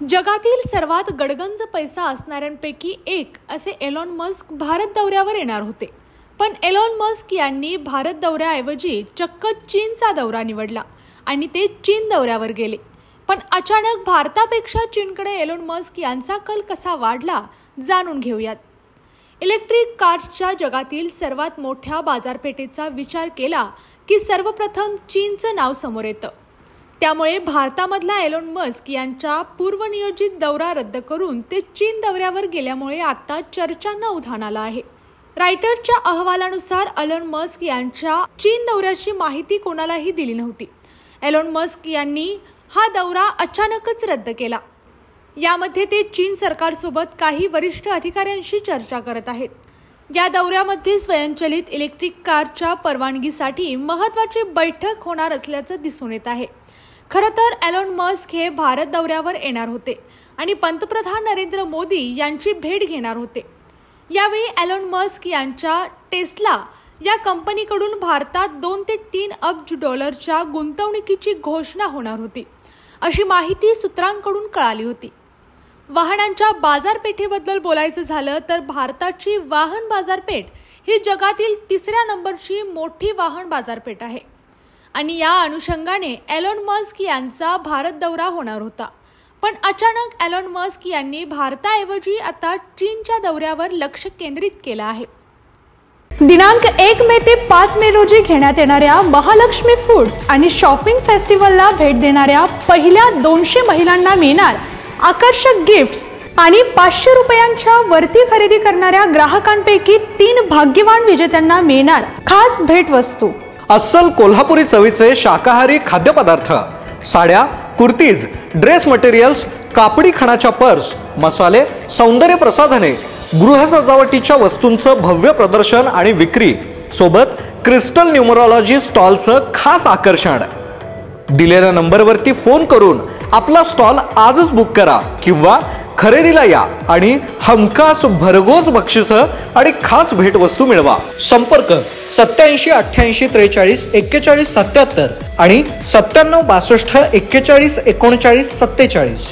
जगातील सर्वात गडगंज पैसा असणाऱ्यांपैकी एक असे एलॉन मस्क भारत दौऱ्यावर येणार होते। पण एलॉन मस्क यांनी भारत दौऱ्याऐवजी चक्क चीनचा दौरा निवडला आणि ते चीन दौऱ्यावर गेले। पण अचानक भारतापेक्षा चीनकडे एलॉन मस्क यांचा कल कसा वाढला जाणून घेऊयात। इलेक्ट्रिक कार्सच्या जगातील सर्वात मोठ्या बाजारपेठेचा विचार केला की सर्वप्रथम चीनचं नाव समोर येतं। त्यामुळे भारतामधला एलॉन मस्क यांचा पूर्वनियोजित दौरा रद्द करून ते चीन दौऱ्यावर गेल्यामुळे आता चर्चांना उधाण आलं आहे। रायटरच्या अहवालानुसार एलॉन मस्क यांच्या चीन दौऱ्याची माहिती कोणालाही दिली नव्हती। एलॉन मस्क यांनी हा दौरा अचानकच रद्द केला। यामध्ये ते चीन सरकारसोबत काही वरिष्ठ अधिकाऱ्यांशी चर्चा करत आहेत। या दौऱ्यामध्ये स्वयंचलित इलेक्ट्रिक कारच्या परवानगीसाठी महत्त्वाची बैठक होणार असल्याचं दिसून येत आहे। खरं तर एलॉन मस्क हे भारत दौऱ्यावर येणार होते आणि पंतप्रधान नरेंद्र मोदी यांची भेट घेणार होते। यावेळी एलॉन मस्क यांच्या टेस्ला या कंपनीकडून भारतात 2 ते 3 अब्ज डॉलरच्या गुंतवणुकीची घोषणा होणार होती, अशी माहिती सूत्रांकडून कळाली होती। वाहनांच्या बाजारपेठेबद्दल बोलायचं झालं तर भारताची वाहन बाजारपेठ ही जगातील 3ऱ्या नंबरची मोठी वाहन बाजारपेठ आहे आणि या अनुषंगाने एलॉन मस्क यांचा भारत दौरा होणार होता। पण अचानक एलॉन मस्क यांनी भारताऐवजी आता चीनच्या दौऱ्यावर लक्ष केंद्रित केलं आहे। दिनांक 1 मे ते 5 मे रोजी घेण्यात येणाऱ्या महालक्ष्मी फूड्स आणि शॉपिंग फेस्टिवलला भेट देणाऱ्या पहिल्या 200 महिलांना मिळणार आकर्षक गिफ्ट्स आणि 500 रुपयांच्या वरती खरेदी करणाऱ्या ग्राहकांपैकी 3 भाग्यवान विजेत्यांना मिळणार खास भेटवस्तू। अस्सल कोल्हापुरी चवीचे शाकाहारी खाद्यपदार्थ, साड्या, कुर्तीज, ड्रेस मटेरियल्स, कापडी खणाच्या पर्स, मसाले, सौंदर्य प्रसाधने, गृह सजावटीच्या वस्तूंचं भव्य प्रदर्शन आणि विक्री सोबत क्रिस्टल न्यूमरोलॉजी स्टॉलचं खास आकर्षण। दिलेल्या नंबरवरती फोन करून आपला स्टॉल आजच बुक करा किंवा खरेदीला या आणि हमखास भरघोस बक्षीस आणि खास भेटवस्तू मिळवा। संपर्क 87 88 43 41 77 आणि 97 62 41 39 47।